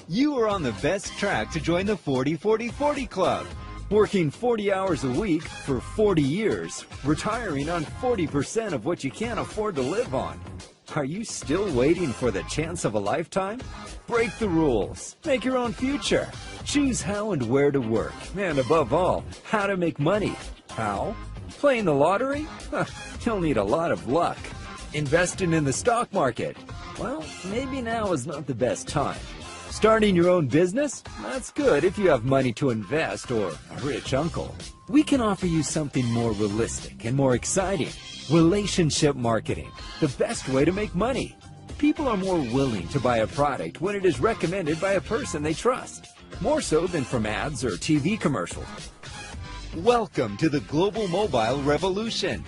You are on the best track to join the 40-40-40 Club. Working 40 hours a week for 40 years, retiring on 40% of what you can't afford to live on. Are you still waiting for the chance of a lifetime? Break the rules. Make your own future. Choose how and where to work. And above all, how to make money. How? Playing the lottery? You'll need a lot of luck. Investing in the stock market? Well, maybe now is not the best time. Starting your own business? That's good if you have money to invest or a rich uncle. We can offer you something more realistic and more exciting. Relationship marketing, the best way to make money. People are more willing to buy a product when it is recommended by a person they trust, more so than from ads or TV commercials. Welcome to the global mobile revolution.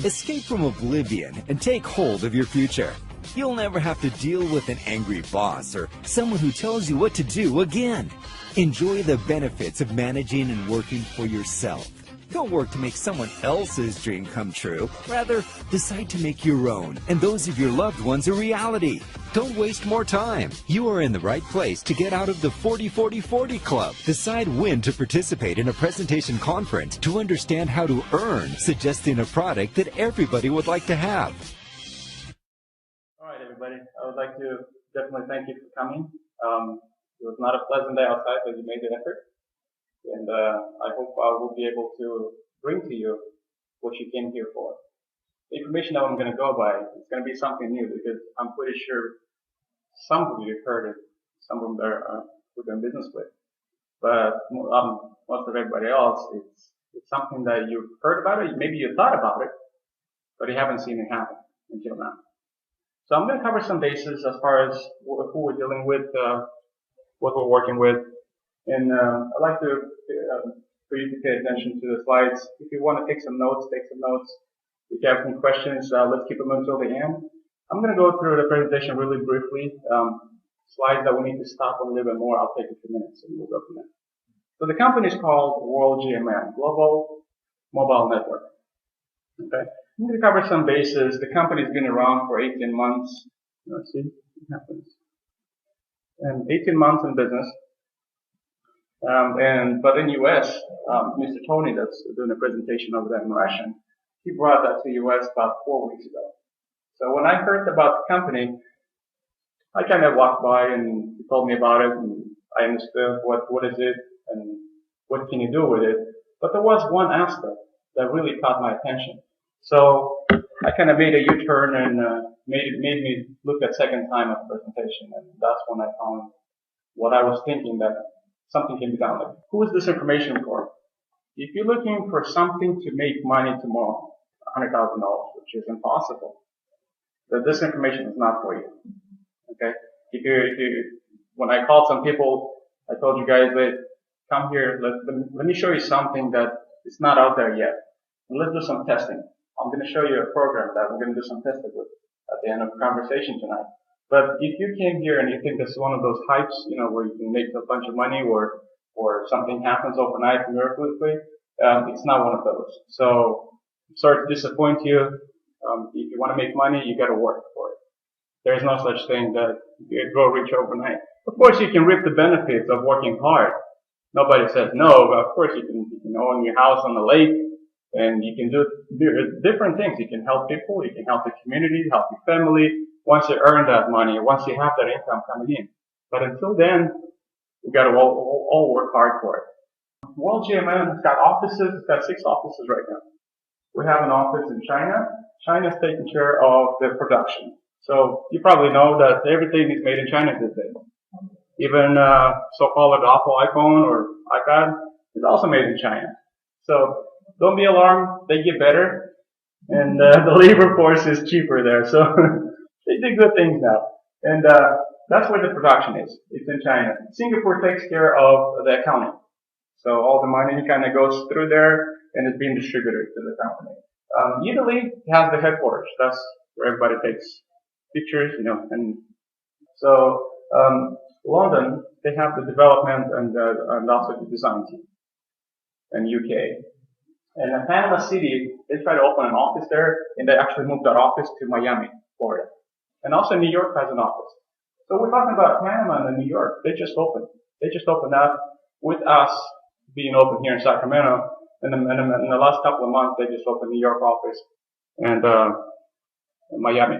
Escape from oblivion and take hold of your future. You'll never have to deal with an angry boss or someone who tells you what to do again. Enjoy the benefits of managing and working for yourself. Don't work to make someone else's dream come true. Rather, decide to make your own and those of your loved ones a reality. Don't waste more time. You are in the right place to get out of the 40-40-40 Club. Decide when to participate in a presentation conference to understand how to earn, suggesting a product that everybody would like to have. All right, everybody. I would like to definitely thank you for coming. It was not a pleasant day outside, but you made the effort. And I hope I will be able to bring to you what you came here for. The information that I'm going to go by is going to be something new because I'm pretty sure some of you have heard it, some of them we're doing business with. But most of everybody else, it's something that you've heard about it, maybe you thought about it, but you haven't seen it happen until now. So I'm going to cover some bases as far as who we're dealing with, what we're working with. And I'd like for you to pay attention to the slides. If you want to take some notes, take some notes. If you have any questions, let's keep them until the end. I'm going to go through the presentation really briefly. Slides that we need to stop on a little bit more, I'll take a few minutes and we'll go from there. So the company is called World GMN, Global Mobile Network. Okay. I'm going to cover some bases. The company's been around for 18 months. Let's see what happens. And 18 months in business. But in US, Mr. Tony that's doing a presentation over there in Russian, he brought that to US about 4 weeks ago. So when I heard about the company, I kind of walked by and he told me about it and I understood what is it and what can you do with it. But there was one aspect that really caught my attention. So I kind of made a U-turn and made me look at second time at the presentation, and that's when I found what I was thinking, that something can be done. Like, who is this information for? If you're looking for something to make money tomorrow, $100,000, which is impossible, that this information is not for you. Okay? When I called some people, I told you guys that come here, let me show you something that is not out there yet. And let's do some testing. I'm going to show you a program that we're going to do some testing with at the end of the conversation tonight. But if you came here and you think this is one of those hypes, where you can make a bunch of money or something happens overnight miraculously, it's not one of those. So, I'm sorry to disappoint you. If you want to make money, you got to work for it. There's no such thing that you grow rich overnight. Of course, you can reap the benefits of working hard. Nobody says no, but of course you can own your house on the lake, and you can do different things. You can help people, you can help the community, help your family, once you earn that money, once you have that income coming in. But until then, we got to all work hard for it. World GMN has got offices, it's got 6 offices right now. We have an office in China. China's taking care of the production. So you probably know that everything is made in China these days. Even so-called Apple iPhone or iPad is also made in China. So don't be alarmed, they get better, and the labor force is cheaper there. So they do good things now. And that's where the production is. It's in China. Singapore takes care of the accounting. So all the money kind of goes through there and is being distributed to the company. Italy has the headquarters. That's where everybody takes pictures, and so London, they have the development and also the design team. And UK. And in Panama City, they tried to open an office there, and they actually moved that office to Miami, Florida. And also New York has an office. So we're talking about Panama and New York. They just opened. They just opened that with us being open here in Sacramento. And in the last couple of months, they just opened New York office and Miami.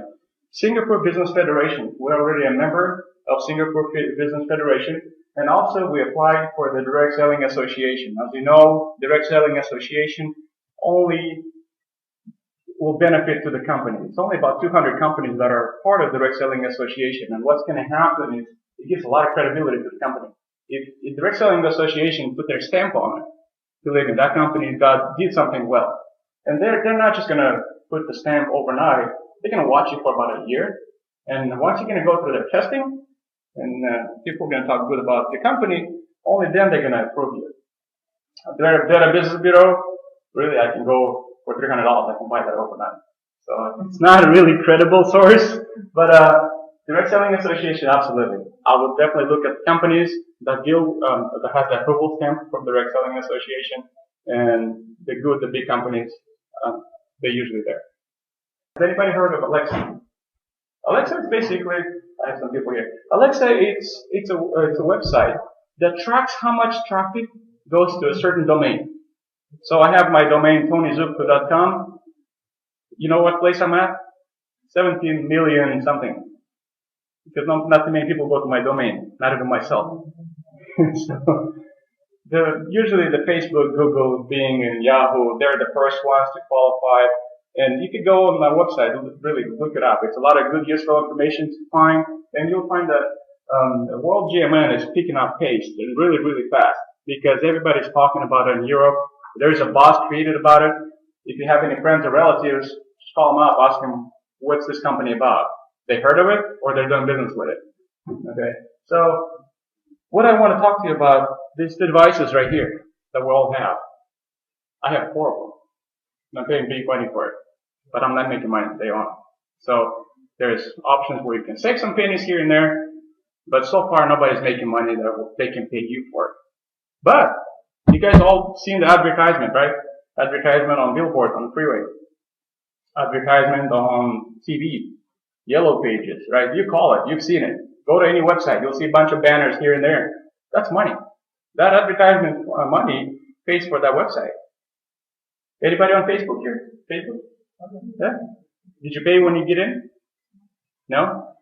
Singapore Business Federation. We're already a member of Singapore Business Federation. And also we applied for the Direct Selling Association. As you know, Direct Selling Association only will benefit to the company. It's only about 200 companies that are part of the Direct Selling Association. And what's going to happen is it gives a lot of credibility to the company. If Direct Selling Association put their stamp on it, believe me, that company did something well. And they're not just going to put the stamp overnight. They're going to watch you for about a year. And once you're going to go through their testing, and people are going to talk good about the company, only then they're going to approve you. They're a business bureau. Really, I can go for $300. I can buy that overnight. So it's not a really credible source, but Direct Selling Association, absolutely. I would definitely look at companies that that has the approval stamp from Direct Selling Association, and the big companies, they're usually there. Has anybody heard of Alexa? Alexa is basically, I have some people here. Alexa, it's a website that tracks how much traffic goes to a certain domain. So I have my domain tonyzupko.com. You know what place I'm at? 17 million something. Because not too many people go to my domain, not even myself. So usually the Facebook, Google, Bing, and Yahoo, they're the first ones to qualify. And you could go on my website and really look it up. It's a lot of good, useful information to find. And you'll find that the World GMN is picking up pace and really, really fast because everybody's talking about it in Europe. There's a buzz created about it. If you have any friends or relatives, just call them up, ask them, what's this company about? They heard of it or they're doing business with it. Okay. So what I want to talk to you about, these devices right here that we all have. I have 4 of them. I'm paying big money for it, but I'm not making money today on. So there's options where you can save some pennies here and there, but so far nobody's making money that they can pay you for it. But you guys all seen the advertisement, right? Advertisement on billboards on the freeway. Advertisement on TV. Yellow pages, right? You call it. You've seen it. Go to any website. You'll see a bunch of banners here and there. That's money. That advertisement money pays for that website. Anybody on Facebook here? Facebook? Yeah? Did you pay when you get in? No?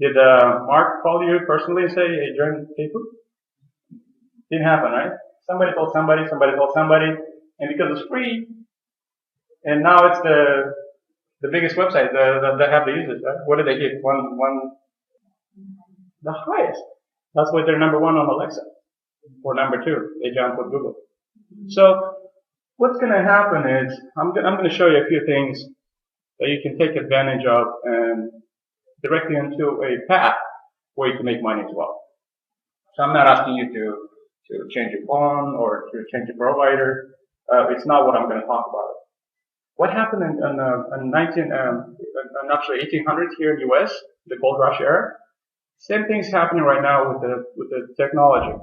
Did Mark call you personally and say, hey, join Facebook? Didn't happen, right? Somebody told somebody, and because it's free, and now it's the biggest website that have the users, right? What did they get? The highest. That's why they're number 1 on Alexa. Or number 2. They jump with Google. So, what's going to happen is, I'm going to show you a few things that you can take advantage of and directly into a path where you can make money as well. So I'm not asking you to change your phone or to change your provider. It's not what I'm going to talk about. What happened in actually 1800s here in the U.S., the gold rush era? Same thing's happening right now with the technology.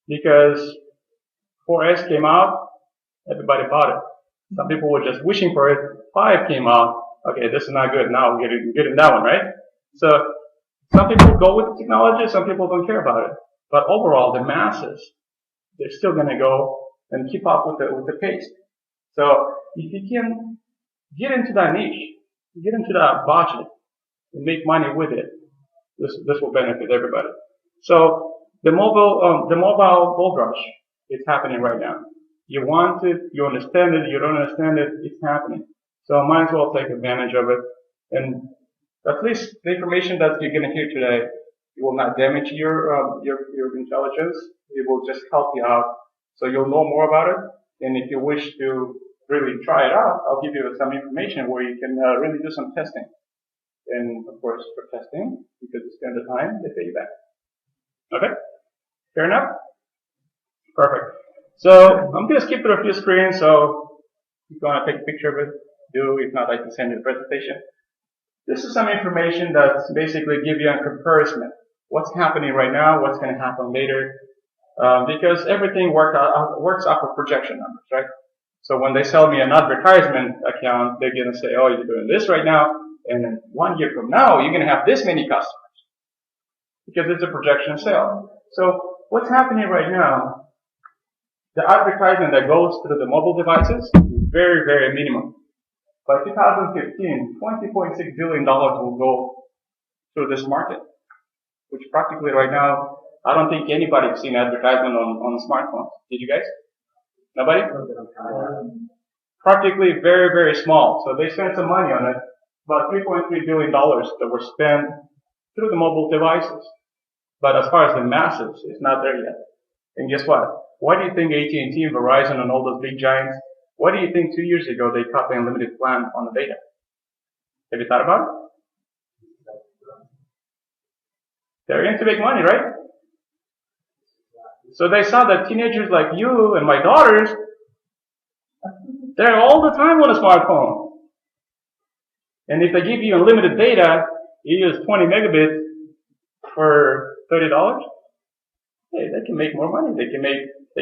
Because 4S came out, everybody bought it. Some people were just wishing for it. 5 came out. Okay, this is not good. Now we're getting that one, right? So some people go with the technology, some people don't care about it. But overall, the masses, they're still going to go and keep up with the pace. So if you can get into that niche, get into that budget, and make money with it, this will benefit everybody. So the mobile gold rush is happening right now. You want it, you understand it, you don't understand it, it's happening. So might as well take advantage of it. And at least the information that you're going to hear today, it will not damage your intelligence. It will just help you out. So you'll know more about it. And if you wish to really try it out, I'll give you some information where you can really do some testing. And of course, for testing, because you spend the time, they pay you back. Okay? Fair enough? Perfect. So I'm going to skip through a few screens. So if you want to take a picture of it, do. If not, I can send you the presentation. This is some information that's basically give you a comparison. What's happening right now, what's going to happen later. Because everything works off of projection numbers, right? So when they sell me an advertisement account, they're going to say, oh, you're doing this right now, and then 1 year from now, you're going to have this many customers. because it's a projection of sales. So what's happening right now, the advertising that goes through the mobile devices is very, very minimum. By 2015, $20.6 billion will go through this market, which practically right now, I don't think anybody has seen advertisement on smartphones. Did you guys? Nobody? Practically very, very small. So they spent some money on it. About $3.3 billion that were spent through the mobile devices. But as far as the masses, it's not there yet. And guess what? Why do you think AT&T and Verizon and all those big giants, why do you think 2 years ago they cut the unlimited plan on the data? Have you thought about it? They're in to make money, right? So they saw that teenagers like you and my daughters, they're all the time on a smartphone. And if they give you unlimited data, you use 20 megabits for $30, hey, they can make more money. They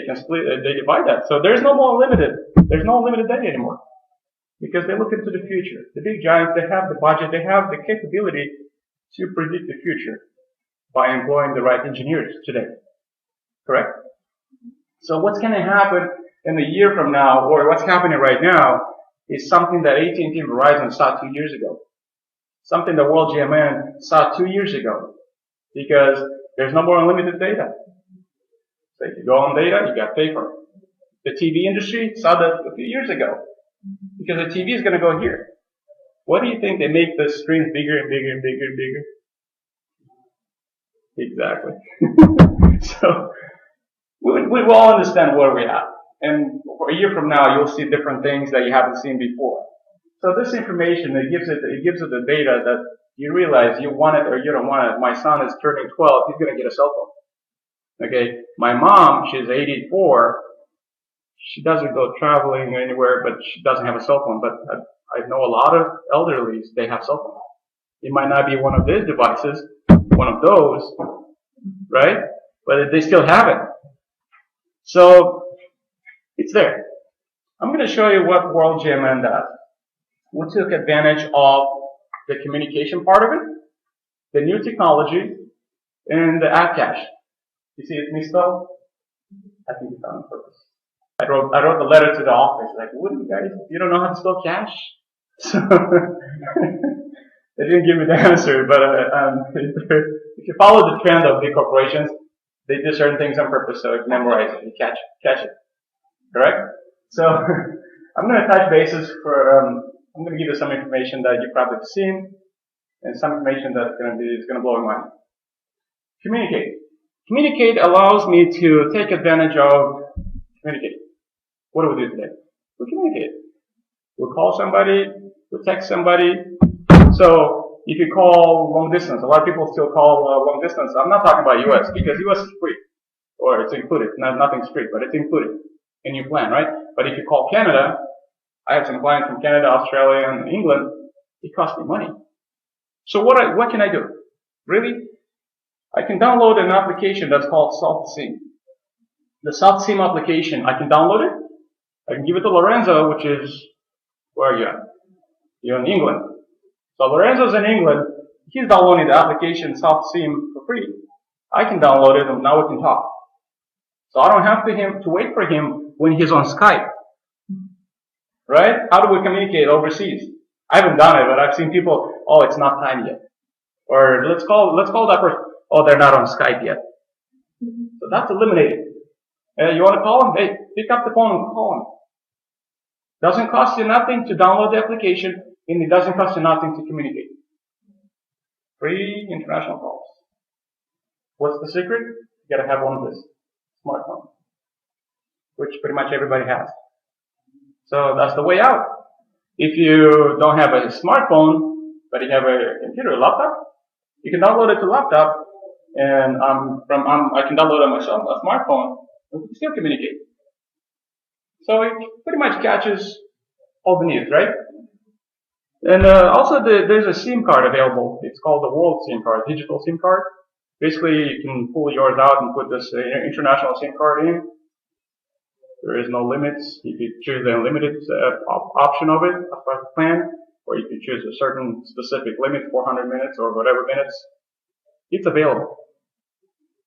can split, they divide that. So there's no unlimited data anymore. Because they look into the future. The big giants, they have the budget, they have the capability to predict the future by employing the right engineers today. Correct? So what's going to happen in a year from now, or what's happening right now, is something that AT&T and Verizon saw 2 years ago. Something that World GMN saw 2 years ago. Because there's no more unlimited data. So if you go on data, you got to pay for it. The TV industry saw that a few years ago. Because the TV is going to go here. What do you think they make the screens bigger and bigger and bigger and bigger? Exactly. So, we will all understand where we're at. And for a year from now, you'll see different things that you haven't seen before. So this information, it gives it the data that you realize you want it or you don't want it. My son is turning 12, he's going to get a cell phone. Okay? My mom, she's 84, she doesn't go traveling anywhere, but she doesn't have a cell phone. But I know a lot of elderlies, they have cell phones. It might not be one of these devices, one of those, right? But they still have it. So, it's there. I'm going to show you what World GMN does. We took advantage of the communication part of it, the new technology, and the app cache. You see it misspelled? I think it's done on purpose. I wrote the letter to the office, like, what do you guys, you don't know how to spell cache? So, they didn't give me the answer, but if you follow the trend of big corporations, they do certain things on purpose, so you memorize it, you catch it. Correct? So, I'm going to touch bases for, I'm going to give you some information that you probably have seen, and some information that's going to blow your mind. Communicate. Communicate allows me to take advantage of communicate. What do we do today? We communicate. We call somebody, we text somebody. So, if you call long distance, a lot of people still call long distance. I'm not talking about US, because US is free. Or it's included. Nothing's free, but it's included in your plan, right? But if you call Canada, I have some clients from Canada, Australia, and England, it costs me money. So what can I do? Really? I can download an application that's called SoftSIM. The SoftSIM application, I can download it. I can give it to Lorenzo, which is, where are you at? You're in England. So Lorenzo's in England. He's downloading the application SoftSIM for free. I can download it, and now we can talk. So I don't have to wait for him when he's on Skype. Right? How do we communicate overseas? I haven't done it, but I've seen people, oh, it's not time yet. Or let's call that person, oh, they're not on Skype yet. So that's eliminated. You want to call them? Hey, pick up the phone and call them. Doesn't cost you nothing to download the application, and it doesn't cost you nothing to communicate. Free international calls. What's the secret? You gotta have one of this. Smartphone. Which pretty much everybody has. So that's the way out. If you don't have a smartphone, but you have a computer, a laptop, you can download it to laptop, and I can download it myself, a smartphone, and we can still communicate. So it pretty much catches all the needs, right? And also there's a SIM card available. It's called the World SIM card, digital SIM card. Basically, you can pull yours out and put this international SIM card in. There is no limits. You could choose the unlimited option of it, a private plan, or you could choose a certain specific limit, 400 minutes or whatever minutes. It's available.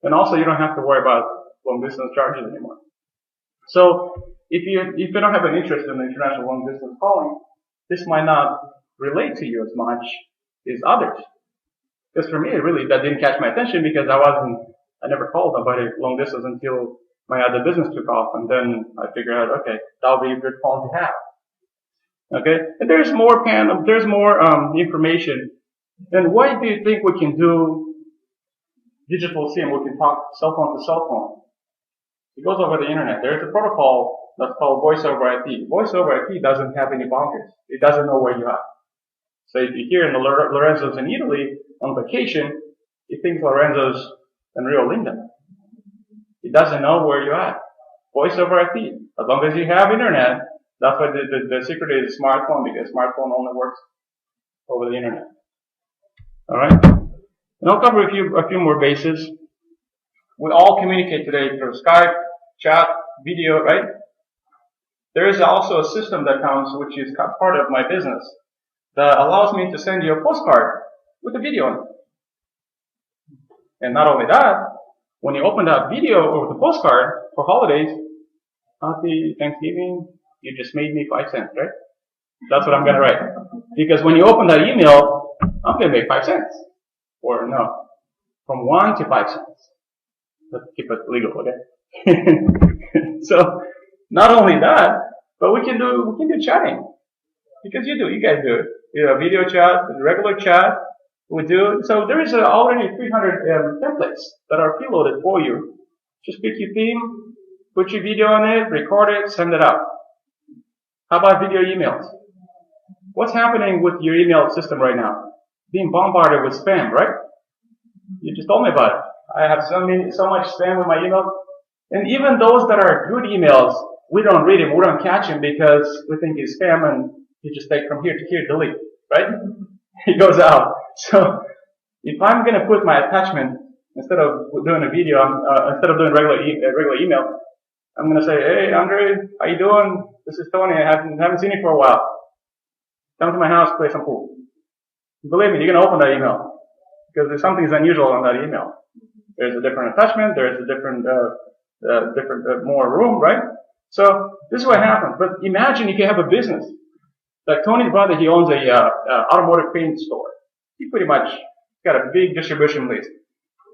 And also you don't have to worry about long distance charges anymore. So if you don't have an interest in international long distance calling, this might not relate to you as much as others. Because for me, that didn't catch my attention because I never called nobody long distance until my other business took off, and then I figured out, okay, that'll be a good phone to have. Okay, and there's more information. And why do you think we can do digital SIM? We can talk cell phone to cell phone. It goes over the internet. There's a protocol that's called voice over IP. Voice over IP doesn't have any boundaries. It doesn't know where you are. So if you're here in the Lorenzo's in Italy on vacation, it thinks Lorenzo's in Rio Linda. It doesn't know where you're at. Voice over IP. As long as you have internet, that's why the secret is smartphone, because smartphone only works over the internet. Alright? And I'll cover a few more bases. We all communicate today through Skype, chat, video, right? There is also a system that comes, which is part of my business, that allows me to send you a postcard with a video on it. And not only that, when you open that video or the postcard for holidays, happy Thanksgiving, you just made me 5 cents, right? That's what I'm going to write. Because when you open that email, I'm going to make 5 cents. Or no, from 1 to 5 cents. Let's keep it legal, okay? So, not only that, but we can do chatting. Because you guys do it. You know, video chat, regular chat, we do. So there is already 300 templates that are preloaded for you. Just pick your theme, put your video on it, record it, send it out. How about video emails? What's happening with your email system right now? Being bombarded with spam, right? You just told me about it. I have so much spam with my email. And even those that are good emails, we don't read them, we don't catch them because we think it's spam and you just take from here to here, delete, right? It goes out. So if I'm going to put my attachment, instead of doing a video, instead of doing regular email, I'm going to say, hey, Andre, how you doing? This is Tony. I haven't seen you for a while. Come to my house, play some pool. Believe me, you're going to open that email because there's something unusual on that email. There's a different attachment. There's a different more room, right? So this is what happens. But imagine if you have a business. Like Tony's brother, he owns a automotive paint store. He pretty much got a big distribution list.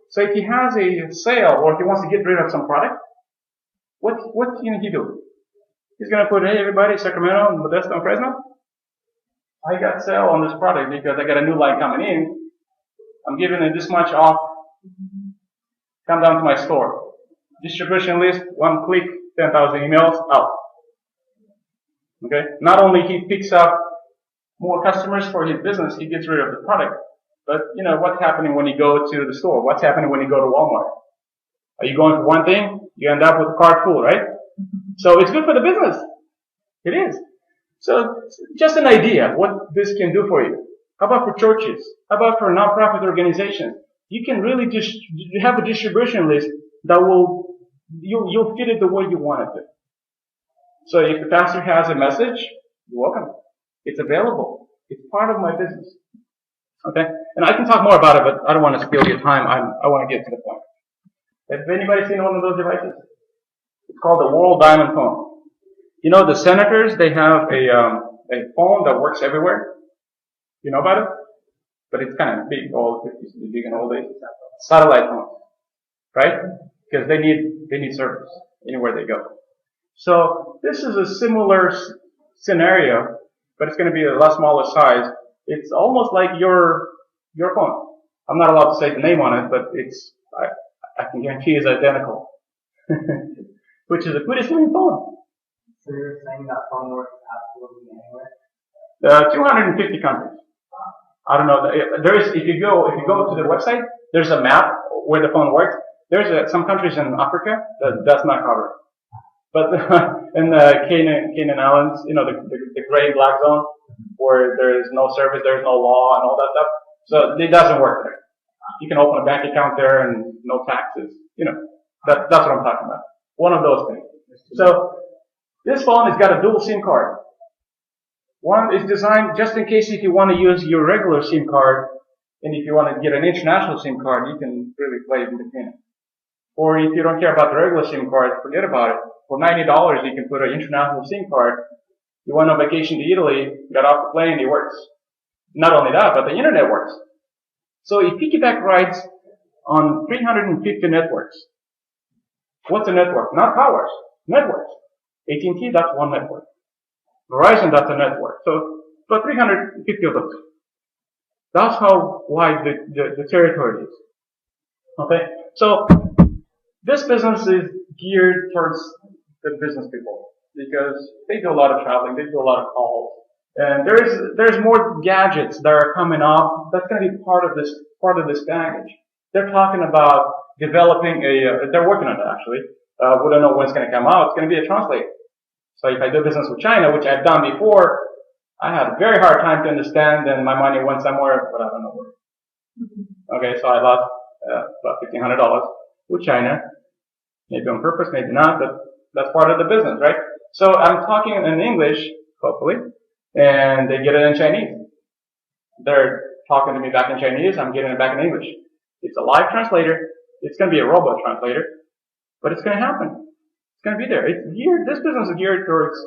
So if he has a sale or if he wants to get rid of some product, what can he do? He's going to put, hey, everybody, Sacramento, Modesto, and Fresno, I got sale on this product because I got a new line coming in. I'm giving it this much off. Come down to my store. Distribution list, one click, 10,000 emails, out. Okay? Not only he picks up more customers for his business, he gets rid of the product. But, what's happening when you go to the store? What's happening when you go to Walmart? Are you going for one thing? You end up with a cart full, right? So it's good for the business. It is. So just an idea what this can do for you. How about for churches? How about for nonprofit organizations? You can really just have a distribution list that you'll fit it the way you want it to. So if the pastor has a message, you're welcome. It's available. It's part of my business. Okay? And I can talk more about it, but I don't want to steal your time. I want to get to the point. Has anybody seen one of those devices? It's called the World Diamond Phone. The senators, they have a phone that works everywhere. You know about it? But it's kind of big, big and old days. Satellite phone. Right? Because they need service anywhere they go. So this is a similar scenario, but it's going to be a lot smaller size. It's almost like your phone. I'm not allowed to say the name on it, but I can guarantee it's identical. Which is a pretty slim phone. So you're saying that phone works absolutely anywhere? 250 countries. I don't know. If you go to the website, there's a map where the phone works. There's some countries in Africa that's not covered. But in the Canaan Islands, the gray and black zone, where there is no service, there's no law and all that stuff. So it doesn't work there. You can open a bank account there and no taxes. That's what I'm talking about. One of those things. So this phone has got a dual SIM card. One is designed just in case if you want to use your regular SIM card, and if you want to get an international SIM card, you can really play in between it. Or if you don't care about the regular SIM card, forget about it. For $90, you can put an international SIM card. You went on vacation to Italy, got off the plane, it works. Not only that, but the internet works. So if piggyback rides on 350 networks, what's a network? Not towers, networks. AT&T, that's one network. Verizon, that's a network. So, about 350 of those. That's how wide the territory is. Okay? So, this business is geared towards the business people because they do a lot of traveling, they do a lot of calls. And there's more gadgets that are coming up. That's going to be part of this package. They're talking about developing they're working on it actually. We don't know when it's going to come out. It's going to be a translator. So if I do business with China, which I've done before, I had a very hard time to understand and my money went somewhere, but I don't know where. Okay, so I lost about $1,500 with China. Maybe on purpose, maybe not, but that's part of the business, right? So I'm talking in English, hopefully, and they get it in Chinese. They're talking to me back in Chinese, I'm getting it back in English. It's a live translator. It's going to be a robot translator, but it's going to happen. It's going to be there. This business is geared towards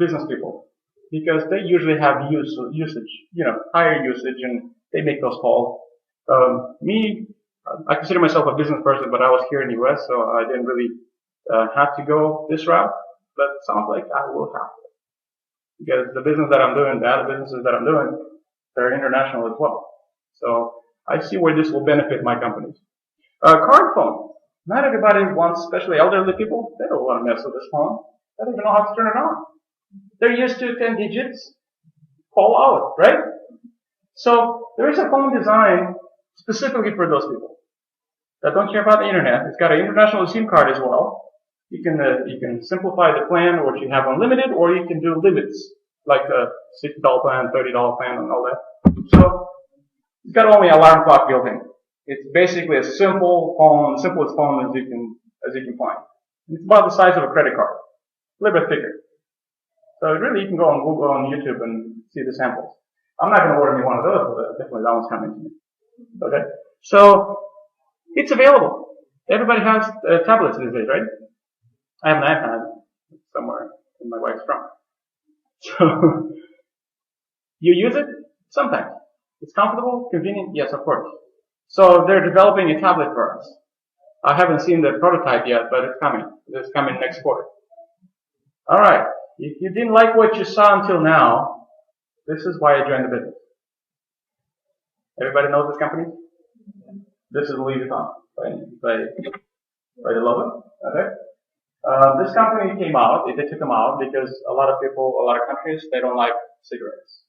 business people because they usually have usage, higher usage, and they make those calls. I consider myself a business person, but I was here in the U.S., so I didn't really have to go this route. But it sounds like I will have to. Because the business that I'm doing, the other businesses that I'm doing, they're international as well. So I see where this will benefit my companies. Card phone. Not everybody wants, especially elderly people, they don't want to mess with this phone. They don't even know how to turn it on. They're used to 10 digits, call out, right? So there is a phone design specifically for those people that don't care about the internet. It's got an international SIM card as well. You can simplify the plan, or you have unlimited, or you can do limits, like a $60 plan, $30 plan, and all that. So it's got only alarm clock built in. It's basically a simplest phone as you can find. It's about the size of a credit card, a little bit thicker. So really, you can go on Google, on YouTube, and see the samples. I'm not going to order me one of those, but definitely that one's coming to me. Okay, so it's available. Everybody has tablets these days, right? I have an iPad somewhere in my wife's trunk. So you use it sometimes. It's comfortable, convenient, yes, of course. So they're developing a tablet for us. I haven't seen the prototype yet, but it's coming. It's coming next quarter. All right. If you didn't like what you saw until now, this is why I joined the business. Everybody knows this company? This is Louis Vuitton by the logo. Okay. This company came out. They took them out because a lot of countries, they don't like cigarettes.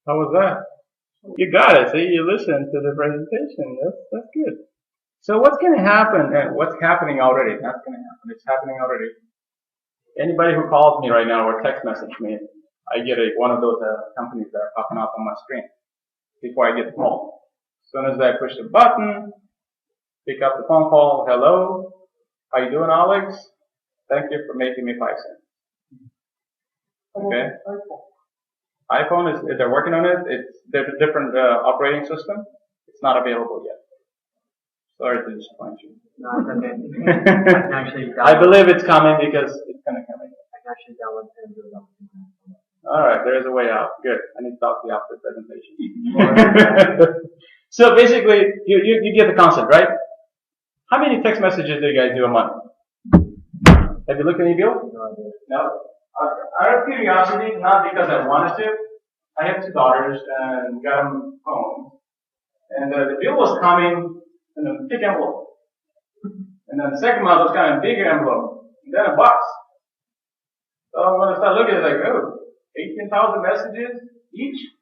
How was that? You got it. See, you listened to the presentation. That's good. So what's going to happen? What's happening already? That's going to happen. It's happening already. Anybody who calls me right now or text message me, I get one of those companies that are popping up on my screen before I get the call. As soon as I push the button, pick up the phone call. Hello, how you doing, Alex? Thank you for making me 5 cents. Okay. iPhone is they're working on it. There's a different operating system. It's not available yet. Sorry to disappoint you. No, it's okay. I can actually I believe it's coming because it's going to come in. I can actually download Android on my phone. All right, there's a way out. Good. I need to stop the after presentation. So basically, you get the concept, right? How many text messages do you guys do a month? Have you looked at any bill? No. Out of curiosity, not because I wanted to. I have 2 daughters and got them home, and the bill was coming in a big envelope, and then the second month was kind of a bigger envelope, and then a box. So when I started looking, it's like, oh, 18,000 messages each,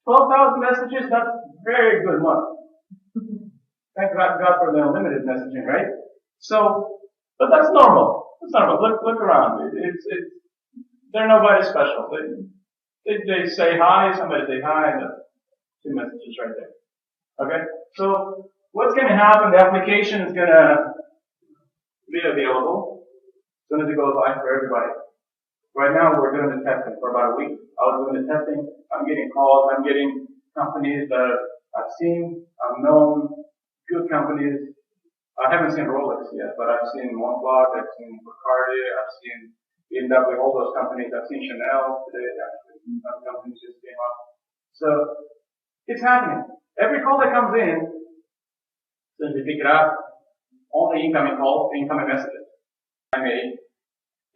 12,000 messages. That's a very good month. Thank God for the unlimited messaging, right? So, but that's normal. That's normal. Look around. They're nobody special. They say hi, somebody say hi, and 2 messages right there. Okay? So, what's going to happen? The application is going to be available as soon as it goes live for everybody. Right now, we're doing the testing for about a week. I was doing the testing. I'm getting calls. I'm getting companies that I've seen, I've known, good companies. I haven't seen Rolex yet, but I've seen Montblanc, I've seen Bacardi, I've seen BMW, all those companies. I've seen Chanel today, actually. Some companies just came up. So, it's happening. Every call that comes in, since we pick it up, only incoming calls, incoming messages. I made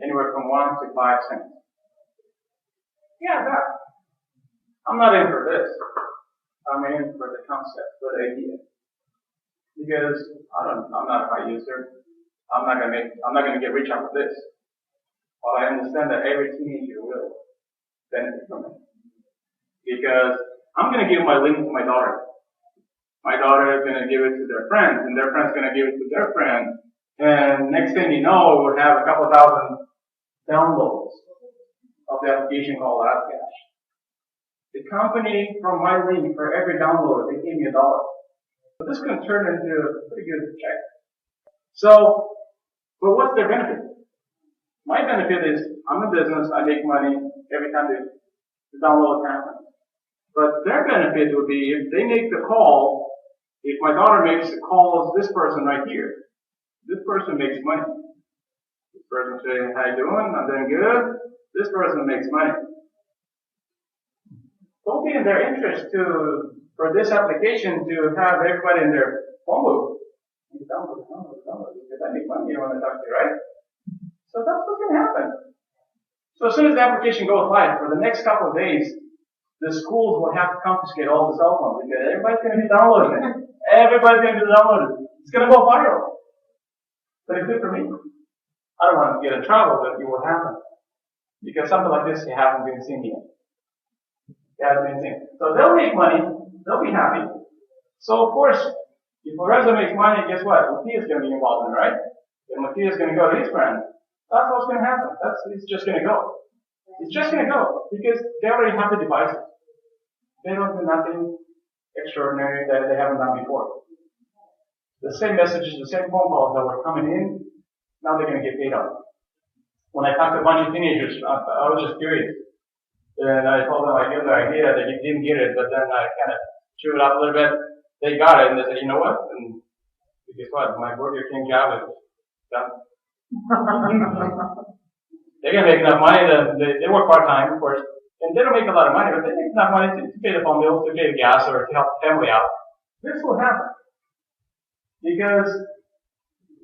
anywhere from 1 to 5 cents. Yeah, that. I'm not in for this. I'm in for the concept, for the idea. Because I'm not a high user. I'm not gonna get rich out of this. Well, I understand that every teenager will benefit from it. Because I'm gonna give my link to my daughter. My daughter is gonna give it to their friends, and their friend's gonna give it to their friend. And next thing you know, we'll have a couple thousand downloads of the application called AdCash. The company, from my link, for every download, they gave me $1. So this can turn into a pretty good check. So, but what's their benefit? My benefit is, I'm a business, I make money every time the download happens. But their benefit would be, if they make the call, if my daughter makes the call as this person right here, this person makes money. This person saying, how you doing? I'm doing good. This person makes money. Don't be in their interest for this application to have everybody in their phone book. Download, because I make money when I talk to you, right? So that's what's going to happen. So as soon as the application goes live, for the next couple of days, the schools will have to confiscate all the cell phones because everybody's going to be downloading it. Everybody's going to be downloading it. It's going to go viral. But it's good for me. I don't want to get in trouble, but it will happen. Because something like this hasn't been seen yet. It hasn't been seen. So they'll make money. They'll be happy. So of course, if Lorenzo makes money, guess what? Matthias is going to be involved in it, right? And Matthias is going to go to his friend. That's what's going to happen. It's just going to go. It's just going to go. Because they already have the devices. They don't do nothing extraordinary that they haven't done before. The same messages, the same phone calls that were coming in, now they're going to get paid on. When I talked to a bunch of teenagers, I was just curious. And I told them I gave them the idea, they didn't get it, but then I kind of chewed it up a little bit. They got it, and they said, you know what? And guess what? My Burger King job is done. They're going to make enough money. They work part-time, of course. And they don't make a lot of money, but they make enough money to pay the phone bill, to pay the gas, or to help the family out. This will happen. Because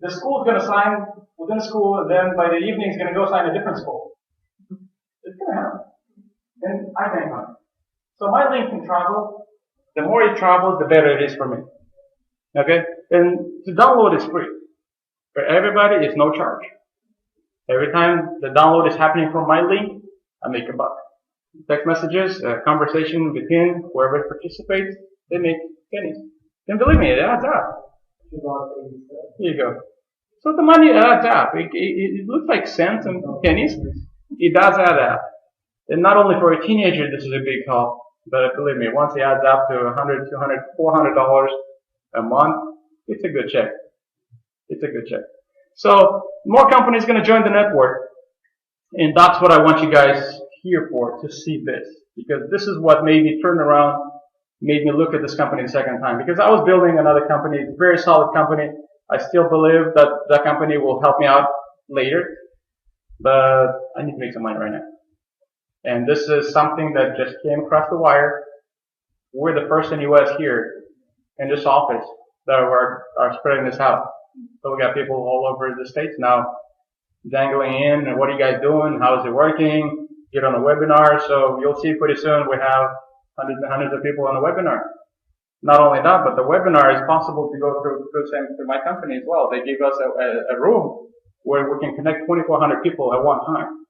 the school's going to sign within school, and then by the evening, it's going to go sign a different school. It's going to happen. And I make money. So my link can travel. The more it travels, the better it is for me. Okay? And to download is free. For everybody, it's no charge. Every time the download is happening from my link, I make $1. text messages, conversation between whoever participates, they make pennies. And believe me, it adds up. Here you go. So the money adds up. It looks like cents and pennies. It does add up. And not only for a teenager, this is a big help, but believe me, once it adds up to $100, $200, $400 a month, it's a good check. It's a good check. So more companies going to join the network, and that's what I want you guys here for, to see this, because this is what made me turn around, made me look at this company the second time. Because I was building another company, it's a very solid company. I still believe that that company will help me out later, but I need to make some money right now. And this is something that just came across the wire. We're the first in the U.S. here in this office that are spreading this out. So we got people all over the States now dangling in, and what are you guys doing? How is it working? Get on a webinar. So you'll see pretty soon we have hundreds and hundreds of people on a webinar. Not only that, but the webinar is possible to go through my company as well. They give us a room where we can connect 2,400 people at one time,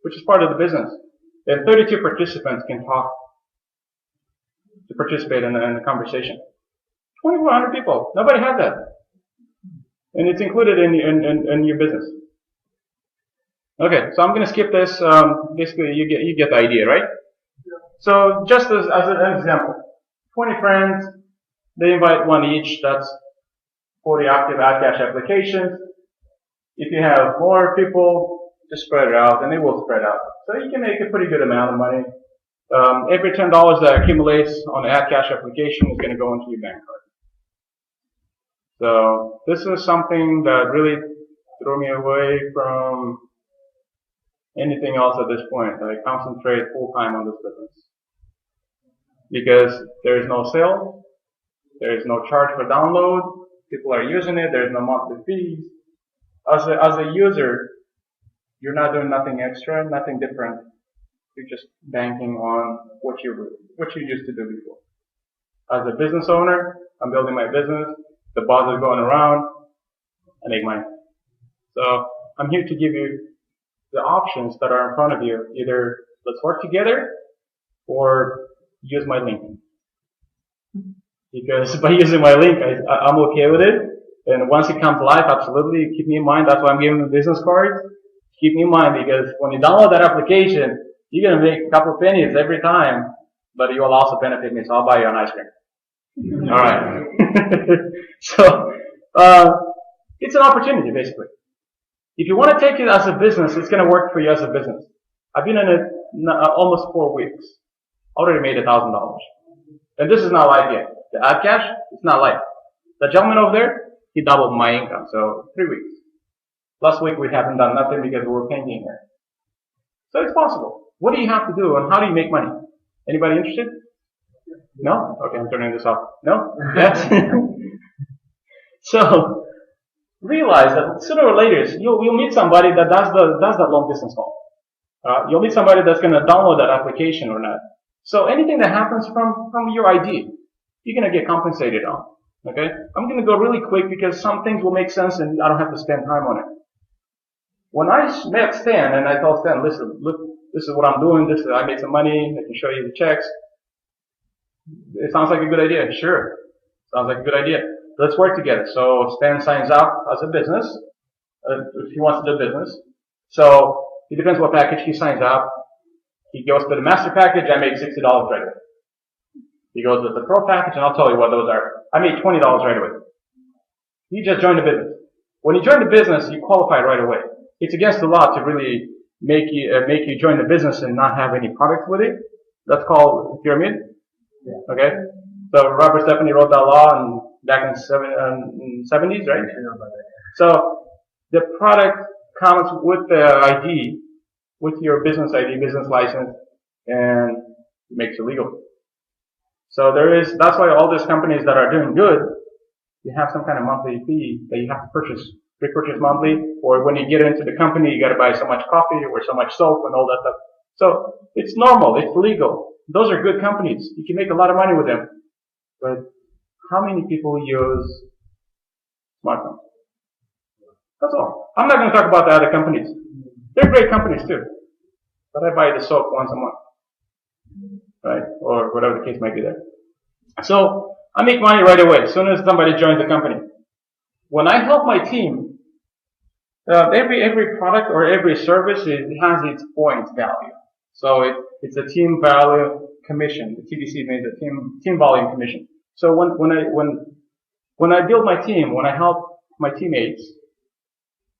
which is part of the business. And 32 participants can talk to participate in the conversation. 2,400 people. Nobody has that. And it's included in your business. Okay, so I'm going to skip this. Basically, you get the idea, right? So just as an example, 20 friends, they invite one each. That's 40 active AdCash applications. If you have more people, just spread it out, and it will spread out. So you can make a pretty good amount of money. Every $10 that accumulates on the AdCash application is going to go into your bank card. So this is something that really threw me away from anything else at this point. I concentrate full time on this business. Because there is no sale, there is no charge for download, people are using it, there is no monthly fees. As a user, you're not doing nothing extra, nothing different. You're just banking on what you used to do before. As a business owner, I'm building my business, the buzz is going around, I make money. So I'm here to give you the options that are in front of you. Either let's work together, or use my link. Because by using my link, I'm okay with it. And once it comes live, absolutely keep me in mind. That's why I'm giving the business cards. Keep me in mind, because when you download that application, you're going to make a couple of pennies every time, but you will also benefit me, so I'll buy you an ice cream. All right. So, it's an opportunity, basically. If you want to take it as a business, it's going to work for you as a business. I've been in it almost 4 weeks. Already made $1,000. And this is not live yet. The AdCash, it's not live. The gentleman over there, he doubled my income, so 3 weeks. Last week we haven't done nothing because we were painting here. So it's possible. What do you have to do, and how do you make money? Anybody interested? No? Okay, I'm turning this off. No? Yes? So, realize that sooner or later, you'll meet somebody that does that long distance call. You'll meet somebody that's going to download that application or not. So anything that happens from your ID, you're going to get compensated on. Okay? I'm going to go really quick because some things will make sense and I don't have to spend time on it. When I met Stan and I told Stan, listen, look, this is what I'm doing, I made some money, I can show you the checks. It sounds like a good idea. Sure. Sounds like a good idea. Let's work together. So Stan signs up as a business, if he wants to do business. So it depends what package he signs up. He goes to the master package, I made $60 right away. He goes with the pro package, and I'll tell you what those are. I made $20 right away. He just joined the business. When you join the business, you qualify right away. It's against the law to really make you join the business and not have any product with it. That's called pyramid. Yeah. Okay? So Robert Stephanie wrote that law back in the 70s, right? So the product comes with the ID, with your business ID, business license, and it makes it legal. So that's why all these companies that are doing good, you have some kind of monthly fee that you have to repurchase monthly, or when you get into the company, you gotta buy so much coffee or so much soap and all that stuff. So it's normal, it's legal. Those are good companies. You can make a lot of money with them. But how many people use smartphones? That's all. I'm not going to talk about the other companies. They're great companies too. But I buy the soap once a month. right? Or whatever the case might be there. So I make money right away as soon as somebody joins the company. When I help my team, every product or every service has its points value. So it's a team value commission. The TVC means a team volume commission. So when I build my team, when I help my teammates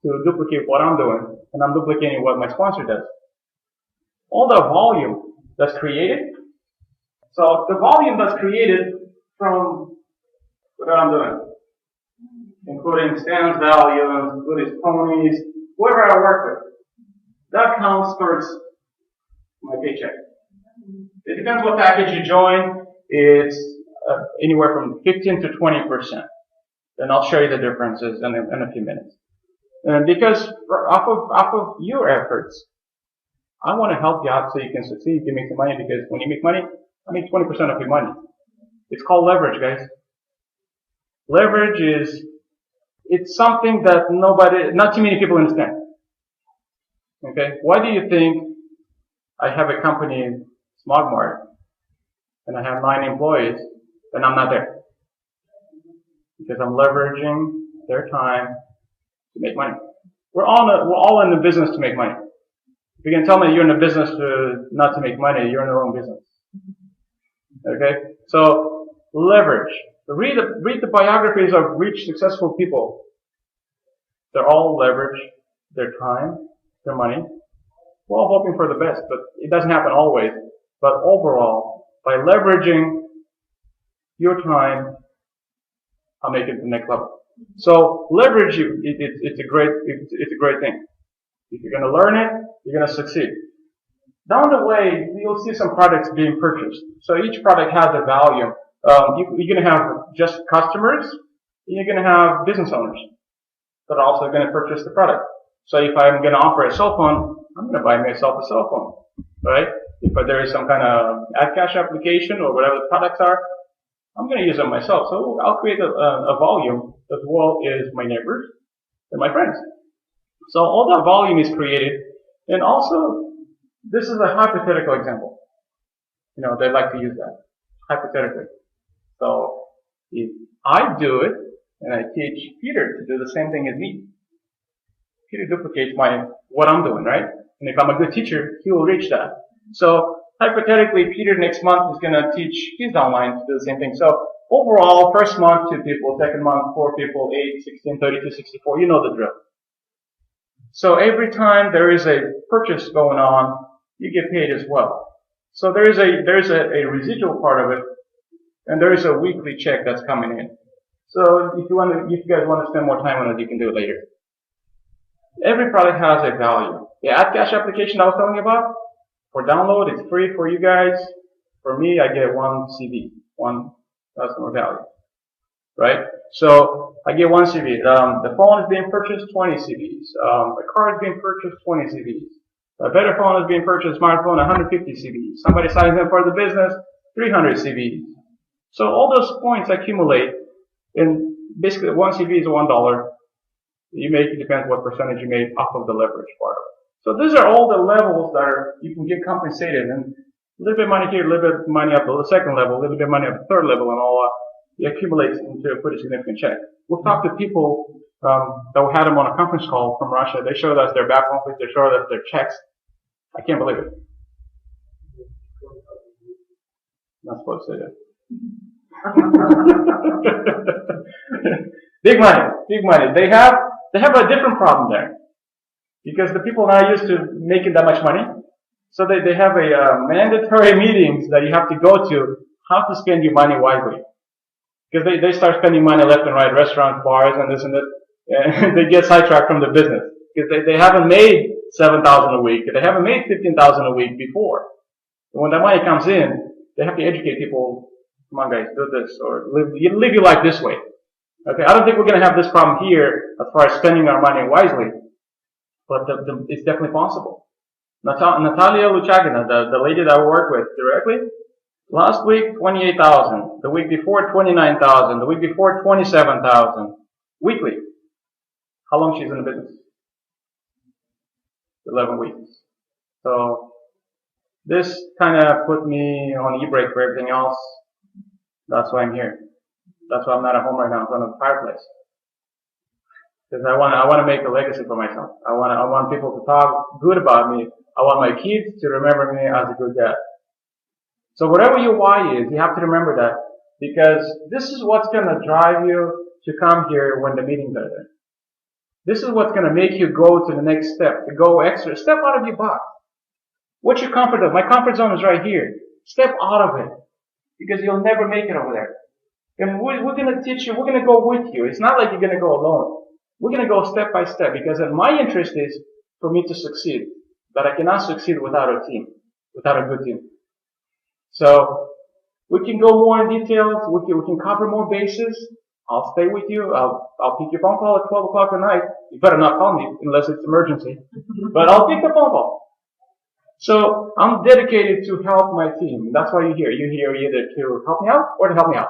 to duplicate what I'm doing, and I'm duplicating what my sponsor does, all the volume that's created. So the volume that's created from what I'm doing, including Stan's value, including Tony's, whoever I work with, that counts towards my paycheck. It depends what package you join. It's anywhere from 15 to 20%. And I'll show you the differences in a few minutes. And because off of your efforts, I want to help you out so you can succeed, you make some money, because when you make money, I make 20% of your money. It's called leverage, guys. Leverage it's something that not too many people understand. Okay? Why do you think I have a company, SmogMart, and I have 9 employees, and I'm not there? Because I'm leveraging their time to make money. We're all in the business to make money. If you can tell me you're in the business not to make money, you're in the wrong business. Okay? So, leverage. Read the biographies of rich, successful people. They're all leverage their time, their money. We're all hoping for the best, but it doesn't happen always. But overall, by leveraging your time, I'll make it to the next level. So leverage, it's a great thing. If you're going to learn it, you're going to succeed. Down the way, you'll see some products being purchased. So each product has a value. You're going to have just customers, and you're going to have business owners that are also going to purchase the product. So if I'm going to offer a cell phone, I'm going to buy myself a cell phone, right? If there is some kind of ad cash application or whatever the products are, I'm going to use them myself. So I'll create a volume as well as my neighbors and my friends. So all that volume is created. And also, this is a hypothetical example. You know, they like to use that. Hypothetically. So if I do it, and I teach Peter to do the same thing as me, Peter duplicates what I'm doing, right? And if I'm a good teacher, he will reach that. So hypothetically, Peter next month is going to teach his downline to do the same thing. So overall, first month, 2 people, second month, 4 people, 8, 16, 32, 64. You know the drill. So every time there is a purchase going on, you get paid as well. So there's a residual part of it, and there is a weekly check that's coming in. So if you guys want to spend more time on it, you can do it later. Every product has a value. The ad cash application I was telling you about, for download, it's free for you guys. For me, I get 1 CV, 1 customer value. Right? So I get 1 CV. The phone is being purchased, 20 CVs. A car is being purchased, 20 CVs. A better phone is being purchased, smartphone, 150 CVs. Somebody signs in for the business, 300 CVs. So all those points accumulate, and basically 1 CV is $1. You make, it depends what percentage you make off of the leverage part of it. So these are all the levels that you can get compensated, and a little bit of money here, a little bit of money up to the second level, a little bit of money up to the third level, and all that. It accumulates into a pretty significant check. We've talked to people that we had them on a conference call from Russia. They showed us their back office, they showed us their checks. I can't believe it. Not supposed to say that. Big money. They have a different problem there. Because the people are not used to making that much money. So they have a mandatory meetings that you have to go to how to spend your money wisely. Because they start spending money left and right, restaurants, bars, and this and that, and they get sidetracked from the business. Because they haven't made $7,000 a week, they haven't made $15,000 a week before. And when that money comes in, they have to educate people, come on guys, do this, or live your life this way. Okay, I don't think we're going to have this problem here as far as spending our money wisely, but it's definitely possible. Natalia Luchagina, the lady that I work with directly, last week, 28,000. The week before, 29,000. The week before, 27,000. Weekly. How long she's in the business? 11 weeks. So, This kind of put me on e-brake for everything else. That's why I'm here. That's why I'm not at home right now in front of the fireplace. Because I want to make a legacy for myself. I want people to talk good about me. I want my kids to remember me as a good dad. So whatever your why is, you have to remember that, because this is what's going to drive you to come here when the meetings are there. This is what's going to make you go to the next step, to go extra. Step out of your box. What's your comfort zone? My comfort zone is right here. Step out of it, because you'll never make it over there. And we're going to teach you, we're going to go with you. It's not like you're going to go alone. We're going to go step by step, because my interest is for me to succeed. But I cannot succeed without a team, without a good team. So we can go more in details. We can cover more bases. I'll stay with you. I'll pick your phone call at 12 o'clock at night. You better not call me unless it's emergency. But I'll pick the phone call. So I'm dedicated to help my team. That's why you're here. You're here either to help me out or to help me out.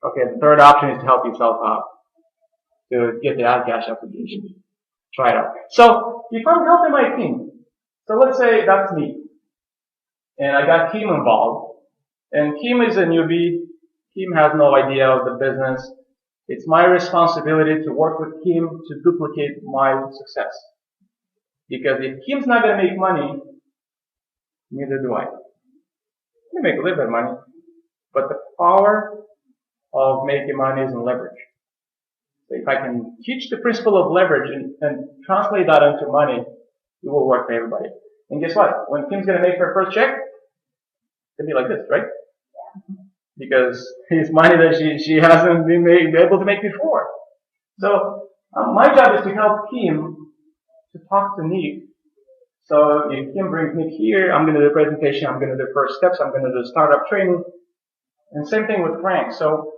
Okay, the third option is to help yourself out. To get the AdCash application. Try it out. So if I'm helping my team, so let's say that's me. And I got Kim involved. And Kim is a newbie. Kim has no idea of the business. It's my responsibility to work with Kim to duplicate my success. Because if Kim's not going to make money, neither do I. I make a little bit of money. But the power of making money is in leverage. So if I can teach the principle of leverage and translate that into money, it will work for everybody. And guess what? When Kim's going to make her first check, it'll be like this, right? Because it's money that she hasn't been able to make before. So my job is to help Kim to talk to Nick. So if Kim brings Nick here, I'm going to do a presentation, I'm going to do first steps, I'm going to do startup training. And same thing with Frank. So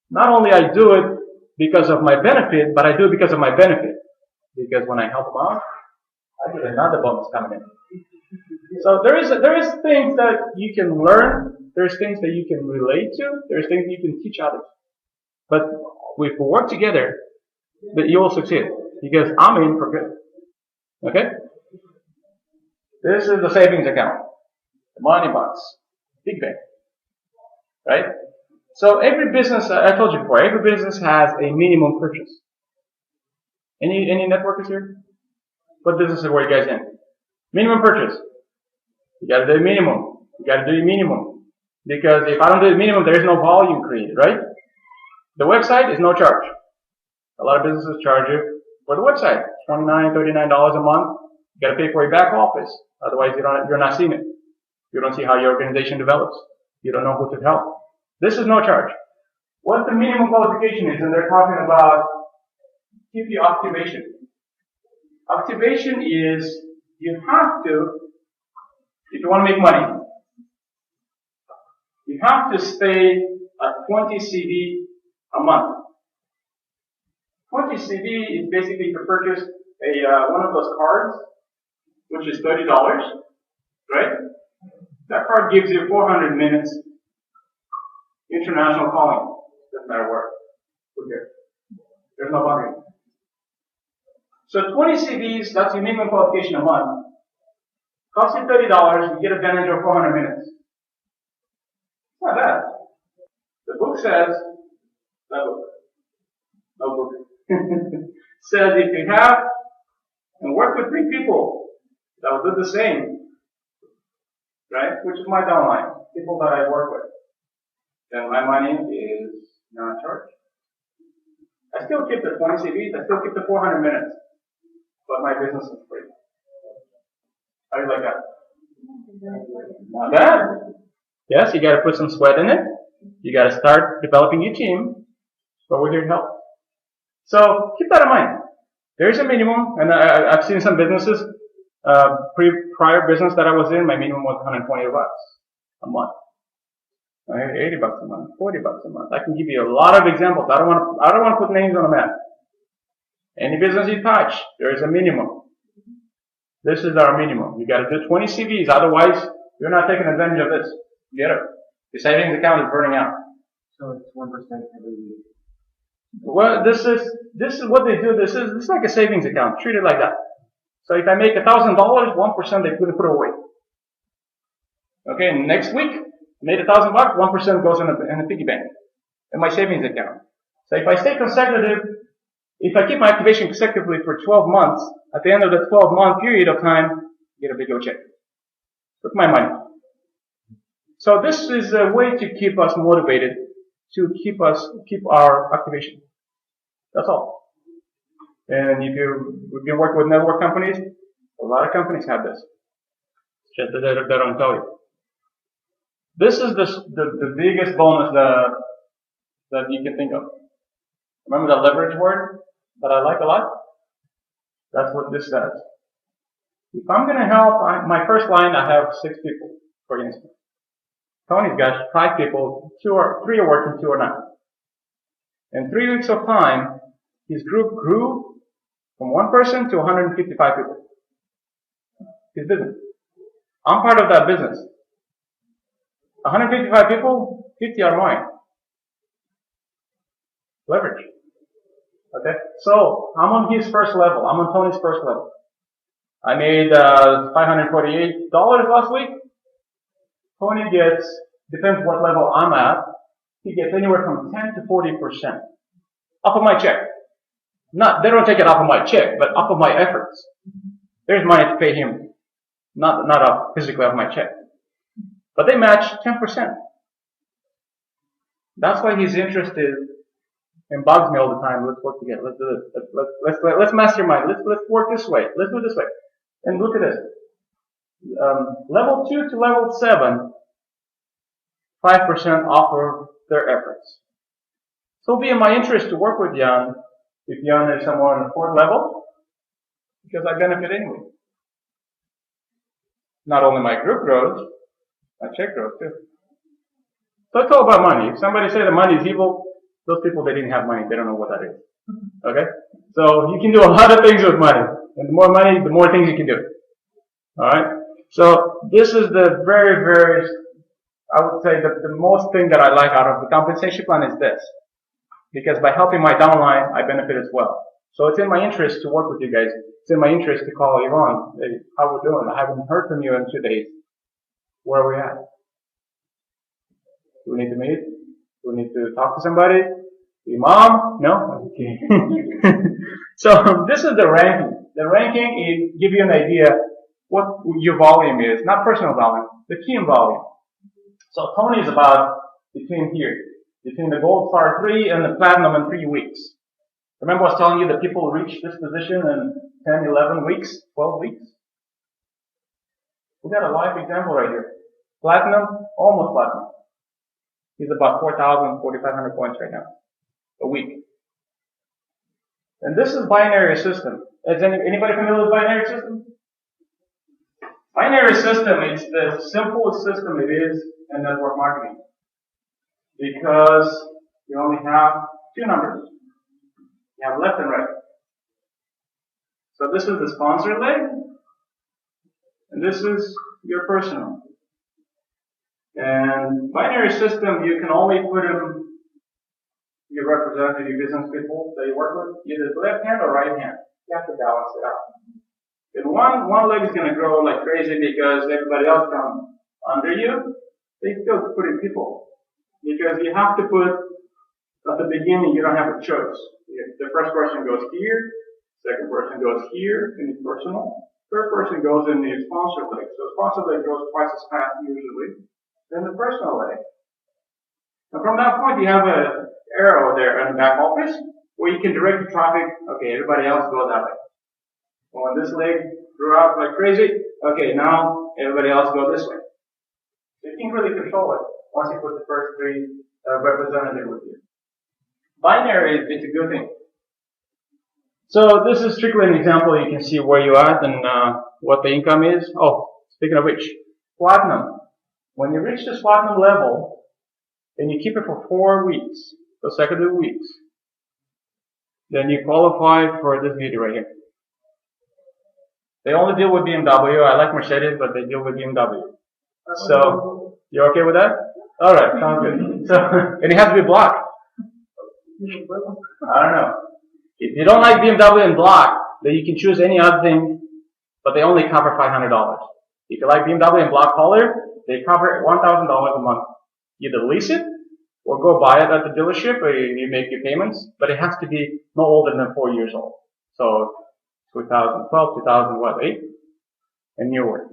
not only I do it because of my benefit, but I do it because of my benefit. Because when I help him out, I get another bonus coming in. So there is things that you can learn. There's things that you can relate to. There's things you can teach others. But if we work together, that you will succeed. Because I'm in for good. Okay? This is the savings account. The money box. Big bank. Right? So every business, I told you before, every business has a minimum purchase. Any networkers here? What businesses were you guys in? Minimum purchase. You gotta do a minimum. You gotta do a minimum. Because if I don't do the minimum, there is no volume created, right? The website is no charge. A lot of businesses charge you for the website. $29, $39 a month. You gotta pay for your back office. Otherwise you're not seeing it. You don't see how your organization develops. You don't know who to help. This is no charge. What the minimum qualification is, and they're talking about QP activation. Activation is you have to, if you want to make money, you have to stay at 20 CV a month. 20 CV is basically to purchase one of those cards, which is $30, right? That card gives you 400 minutes international calling. Doesn't matter where. Who cares? There's no boundary. So 20 CVs, that's your minimum qualification a month. Costs you $30, you get advantage of 400 minutes. It's not bad. The book says, no book, says if you have and work with 3 people that will do the same, right, which is my downline, people that I work with, then my money is not charged. I still keep the 20 CVs, I still keep the 400 minutes, but my business is free. How do you like that? Not bad. Yes, you got to put some sweat in it. You got to start developing your team, but we're here to help. So keep that in mind. There's a minimum, and I've seen some businesses, prior business that I was in, my minimum was $120 a month. $80 a month, $40 a month. I can give you a lot of examples. I don't want to put names on the map. Any business you touch, there is a minimum. This is our minimum. You got to do 20 CVs, otherwise you're not taking advantage of this. Get it? Your savings account is burning out. So it's 1% every week. Well, this is what they do. This is like a savings account. Treat it like that. So if I make $1,000, 1% they put it away. Okay, and next week, made $1,000, 1% goes in a piggy bank, in my savings account. So if I stay consecutive, if I keep my activation consecutively for 12 months, at the end of the 12-month period of time, get a big old check with my money. So this is a way to keep us motivated, to keep our activation. That's all. And if we've been working with network companies, a lot of companies have this. Just that they don't tell you. This is the biggest bonus that you can think of. Remember the leverage word that I like a lot? That's what this says. If I'm going to help, my first line, I have 6 people, for instance. Tony's got 5 people, 3 are working, 2 are not. In 3 weeks of time, his group grew from 1 person to 155 people. His business. I'm part of that business. 155 people, 50 are mine. Leverage. Okay? So, I'm on his first level. I'm on Tony's first level. I made $548 last week. Tony gets, depends what level I'm at, he gets anywhere from 10 to 40% off of my check. They don't take it off of my check, but off of my efforts. There's money to pay him, not off physically off my check. But they match 10%. That's why he's interested and bugs me all the time. Let's work together. Let's do this. Let's mastermind. Let's work this way. Let's do it this way. And look at this. Level 2 to level 7, 5% offer their efforts. So it'll be in my interest to work with Jan if Jan is somewhere on the 4th level, because I benefit anyway. Not only my group grows, my check grows too. So it's all about money. If somebody says the money is evil, those people, they didn't have money. They don't know what that is. Okay? So you can do a lot of things with money. And the more money, the more things you can do. Alright? So this is the very, very, I would say the most thing that I like out of the compensation plan is this. Because by helping my downline, I benefit as well. So it's in my interest to work with you guys. It's in my interest to call Yvonne. Hey, how we're doing? I haven't heard from you in 2 days. Where are we at? Do we need to meet? Do we need to talk to somebody? Your mom? No? Okay. So this is the ranking. The ranking is give you an idea what your volume is, not personal volume, the team volume. So Tony is about between here, between the gold star 3 and the platinum in 3 weeks. Remember I was telling you that people reach this position in 10, 11 weeks, 12 weeks? We got a live example right here. Platinum, almost platinum. He's about 4,000, 4,500 points right now, a week. And this is binary system. Is anybody familiar with binary system? Binary system is the simplest system it is in network marketing. Because you only have 2 numbers. You have left and right. So this is the sponsored leg, and this is your personal. And binary system, you can only put in your representative, your business people that you work with, either left hand or right hand. You have to balance it out. And one leg is going to grow like crazy because everybody else comes under you. They still put in people. Because you have to put, at the beginning, you don't have a choice. The first person goes here, second person goes here in the personal, third person goes in the sponsor leg. So sponsor leg goes twice as fast usually than the personal leg. And from that point, you have an arrow there in the back office where you can direct the traffic. Okay, everybody else go that way. When this leg grew out like crazy, okay, now everybody else go this way. So you can really control it once you put the first 3 representatives with you. Binary is a good thing. So this is strictly an example. You can see where you're at and what the income is. Oh, speaking of which, platinum. When you reach this platinum level, and you keep it for 4 weeks, consecutive weeks, then you qualify for this beauty right here. They only deal with BMW. I like Mercedes, but they deal with BMW. So, you okay with that? Alright, sounds good. So, and it has to be black. I don't know. If you don't like BMW and black, then you can choose any other thing, but they only cover $500. If you like BMW and black color, They cover $1,000 a month. Either lease it or go buy it at the dealership or you make your payments, but it has to be no older than 4 years old. So 2012, 2008, and newer.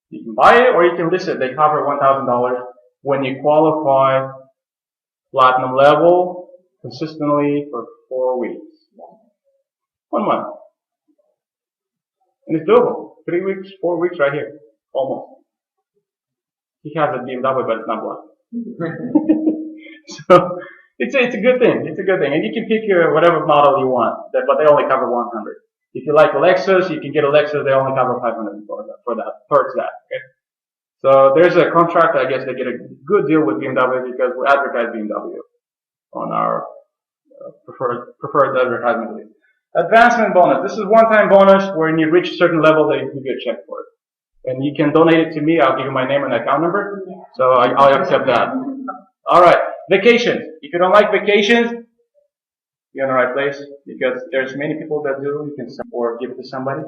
You can buy it or you can lease it. They cover $1,000 when you qualify platinum level consistently for 4 weeks. 1 month. And it's doable. 3 weeks, 4 weeks right here. Almost. He has a BMW, but it's not black. So, it's a good thing. It's a good thing. And you can pick your whatever model you want, but they only cover 100. If you like a Lexus, you can get a Lexus, they only cover 500 for that, towards that, okay? So there's a contract, I guess they get a good deal with BMW because we advertise BMW on our preferred advertisement list. Advancement bonus. This is one-time bonus when you reach a certain level that you get a check for it. And you can donate it to me. I'll give you my name and account number. So I'll accept that. Alright. Vacations. If you don't like vacations, you're in the right place because there's many people that do. You can send or give it to somebody.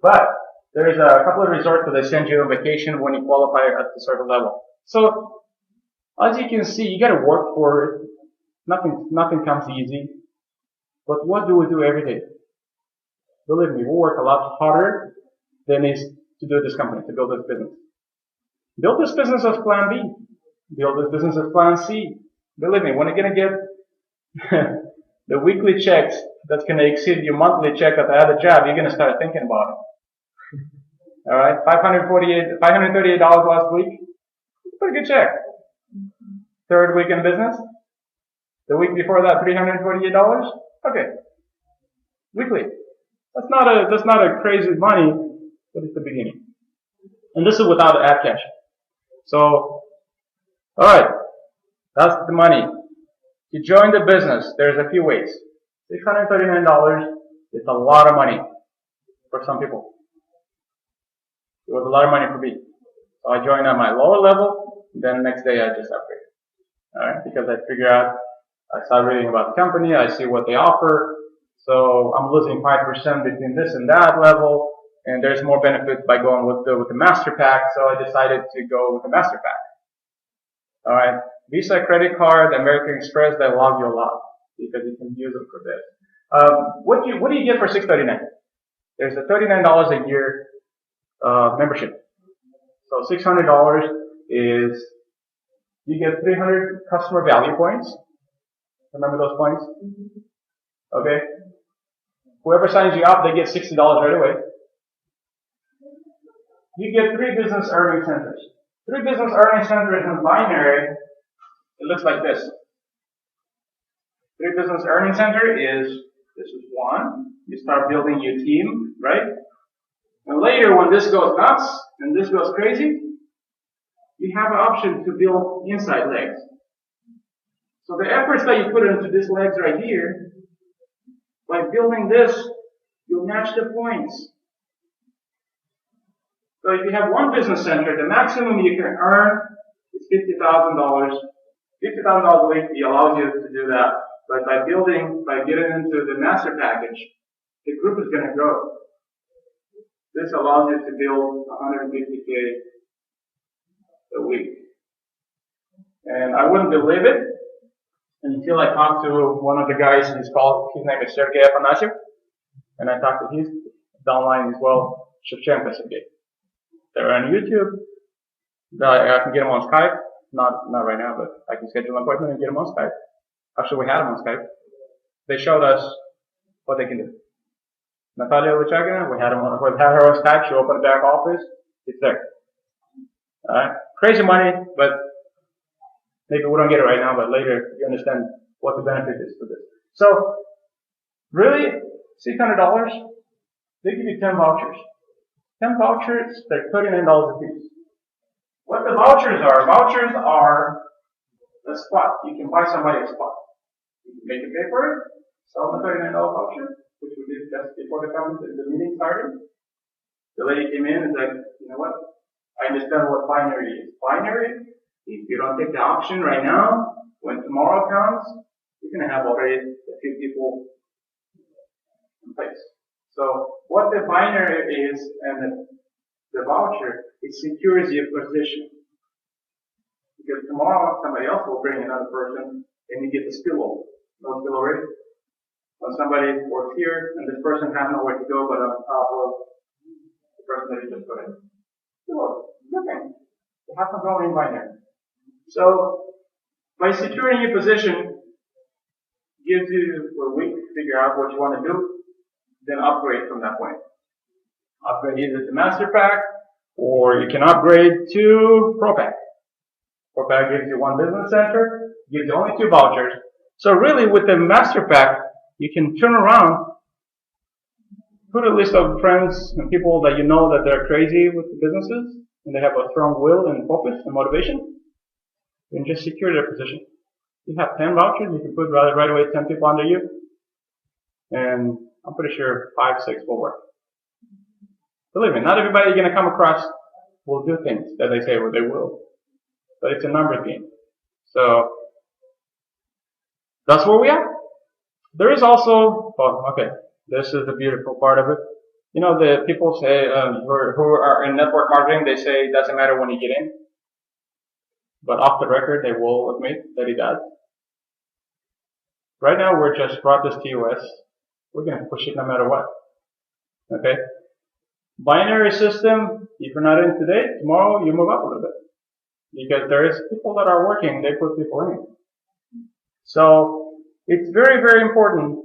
But there's a couple of resorts that they send you on vacation when you qualify at a certain level. So as you can see, you got to work for it. Nothing comes easy. But what do we do every day? Believe me, we work a lot harder than is to do this company, to build this business. Build this business as plan B. Build this business as plan C. Believe me, when you're going to get the weekly checks that's going to exceed your monthly check at the other job, you're going to start thinking about it. Alright, $538 last week. Pretty good check. Third week in business. The week before that, $348. Okay. Weekly. That's not a crazy money, but it's the beginning. And this is without the ad cash. So, alright. That's the money. To join the business, there's a few ways. $639 is a lot of money for some people. It was a lot of money for me. So I joined at my lower level, then the next day I just upgraded. Alright? Because I figure out, I start reading about the company, I see what they offer, so I'm losing 5% between this and that level, and there's more benefits by going with the Master Pack, so I decided to go with the Master Pack. Alright, Visa, credit card, American Express, they love you a lot, because you can use them for this. What do you get for $639? There's a $39 a year, membership. So $600 is, you get 300 customer value points. Remember those points? Okay. Whoever signs you up, they get $60 right away. You get 3 business earning centers. 3 business earning centers in binary, it looks like this. 3 business earning center is, this is 1. You start building your team, right? And later when this goes nuts and this goes crazy, you have an option to build inside legs. So the efforts that you put into these legs right here, by building this, you'll match the points. So if you have 1 business center, the maximum you can earn is $50,000. $50,000 a week allows you to do that. But by getting into the master package, the group is going to grow. This allows you to build $150K a week. And I wouldn't believe it until I talked to one of the guys. His name is Sergey Afanasyev, and I talked to his downline as well, Shevchenko Sergey. They're on YouTube. I can get him on Skype. Not right now, but I can schedule an appointment and get him on Skype. Actually, we had him on Skype. They showed us what they can do. Natalia Luchagina, we had her on Skype. She opened the back office. It's there. Alright? Crazy money, but maybe we don't get it right now, but later you understand what the benefit is for this. So, really, $600, they give you 10 vouchers. 10 vouchers, they're $39 a piece. What the vouchers are a spot. You can buy somebody a spot. You can make a pay for it, sell them a $39 voucher, which we did just before the meeting started. The lady came in and said, you know what? I understand what binary is. Binary, if you don't take the option right now, when tomorrow comes, you're going to have already a few people in place. So what the binary is and the voucher is it secures your position. Because tomorrow somebody else will bring another person and you get the spillover. No spillover. When somebody works here and this person has nowhere to go but on top of the person that you just put in. Spillover. Nothing. It happens only in binary. So, by securing your position, gives you a week to figure out what you want to do, then upgrade from that point. Upgrade either to Master Pack, or you can upgrade to Pro Pack. Pro Pack gives you one business center, gives you only 2 vouchers. So really with the Master Pack, you can turn around, put a list of friends and people that you know that they're crazy with the businesses, and they have a strong will and focus and motivation, and just secure their position. You have 10 vouchers, you can put right away 10 people under you, and I'm pretty sure 5, 6 will work. Believe me, not everybody you're going to come across will do things that they say they will, but it's a number game. So that's where we are. There is also, this is the beautiful part of it. You know, the people say who are in network marketing, they say it doesn't matter when you get in. But off the record, they will admit that it does. Right now, we're just brought this to US. We're going to push it no matter what. Okay? Binary system, if you're not in today, tomorrow you move up a little bit. Because there is people that are working, they put people in. So, it's very, very important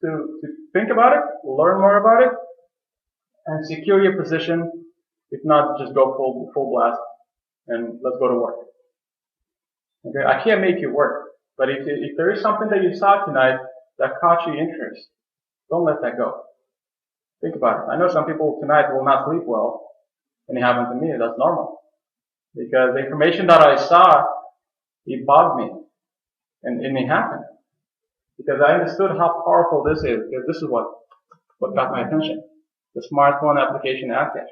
to think about it, learn more about it, and secure your position. If not, just go full blast and let's go to work. Okay, I can't make you work, but if there is something that you saw tonight that caught your interest, don't let that go. Think about it. I know some people tonight will not sleep well, and it happened to me. That's normal. Because the information that I saw, it bugged me. And it happened. Because I understood how powerful this is, because this is what got my attention. The smartphone application active.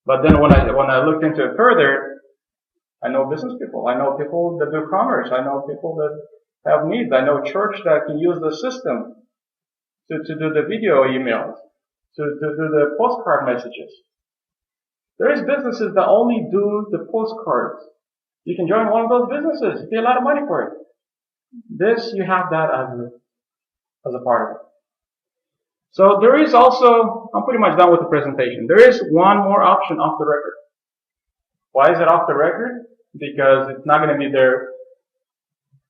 But then when I looked into it further, I know business people. I know people that do commerce. I know people that have needs. I know church that can use the system to do the video emails, to do the postcard messages. There is businesses that only do the postcards. You can join one of those businesses. You pay a lot of money for it. This, you have that as a part of it. So there is also, I'm pretty much done with the presentation. There is one more option off the record. Why is it off the record? Because it's not going to be there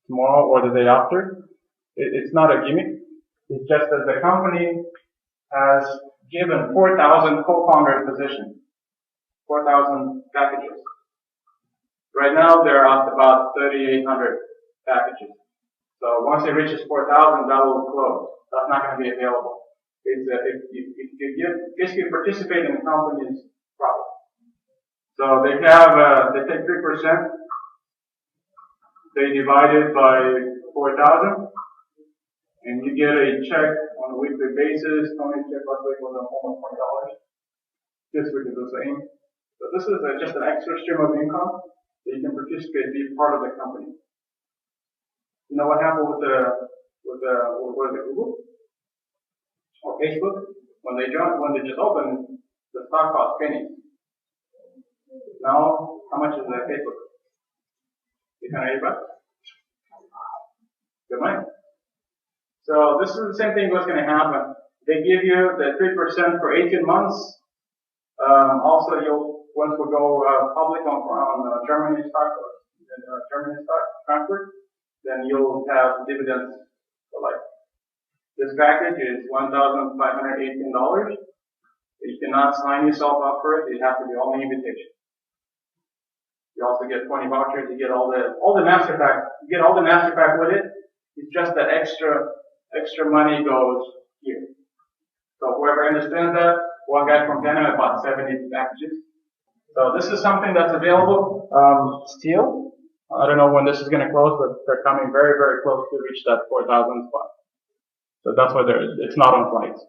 tomorrow or the day after. It's not a gimmick. It's just that the company has given 4,000 co-founder positions, 4,000 packages. Right now they're at about 3,800 packages. So once it reaches 4,000, that will close. That's not going to be available. If you participate in the company's profit. So they take 3%, they divide it by 4,000, and you get a check on a weekly basis. Tony's check last week was almost $20. This week is the same. So this is just an extra stream of income that you can participate, be part of the company. You know what happened with Google? Or Facebook? When they just opened, the stock cost pennies. Now, how much is that Facebook? $880. Good money. So this is the same thing what's going to happen. They give you the 3% for 18 months. Also, once we go public on Germany stock transfer, then you'll have dividends for life. This package is $1,518. You cannot sign yourself up for it. You have to be only invitation. You also get 20 vouchers. You get all the master pack. You get all the master pack with it. It's just that extra money goes here. So whoever understands that, one guy from Panama bought 70 packages. So this is something that's available still. I don't know when this is going to close, but they're coming very, very close to reach that 4,000 spot. So that's why it's not on flights.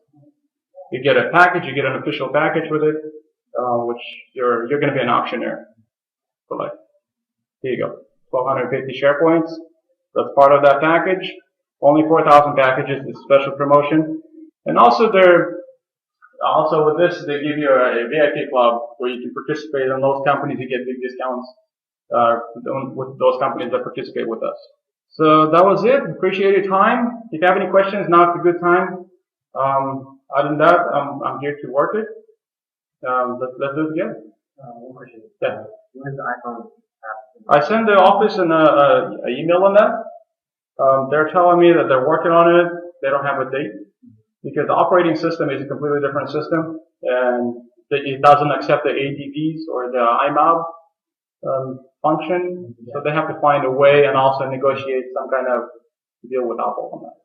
You get a package, you get an official package with it, which you're going to be an auctioneer for life. Here you go. 1,250 share points. That's part of that package. Only 4,000 packages is special promotion. And also Also with this, they give you a VIP club where you can participate in those companies. You get big discounts with those companies that participate with us. So that was it. Appreciate your time. If you have any questions, now it's a good time. Other than that, I'm here to work it. Let's do it again. One question. Yeah. When is the iPhone app? I sent the office an email on that. They're telling me that they're working on it. They don't have a date because the operating system is a completely different system and it doesn't accept the ADVs or the IMAP function. So they have to find a way and also negotiate some kind of deal with Apple on that.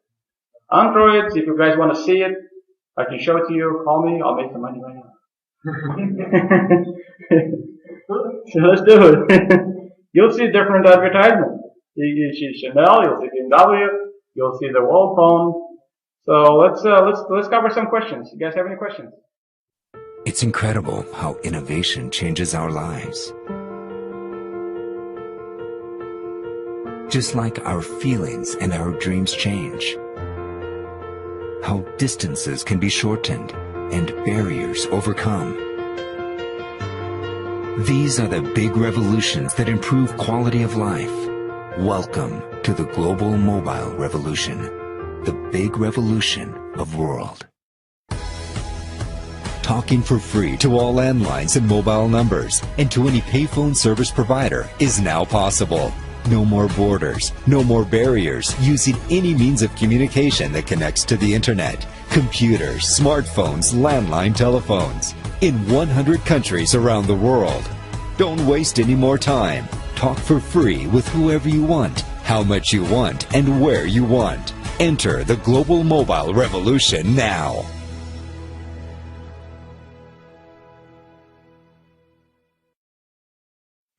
Androids, if you guys want to see it, I can show it to you. Call me. I'll make some money right now. So let's do it. You'll see different advertisements. You see Chanel, you'll see BMW, you'll see the World Phone. So let's cover some questions. You guys have any questions? It's incredible how innovation changes our lives. Just like our feelings and our dreams change. How distances can be shortened and barriers overcome. These are the big revolutions that improve quality of life. Welcome to the global mobile revolution, the big revolution of world. Talking for free to all landlines and mobile numbers and to any payphone service provider is now possible. No more borders, no more barriers, using any means of communication that connects to the internet. Computers, smartphones, landline telephones. In 100 countries around the world. Don't waste any more time. Talk for free with whoever you want, how much you want, and where you want. Enter the global mobile revolution now.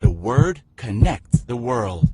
The word connects the world.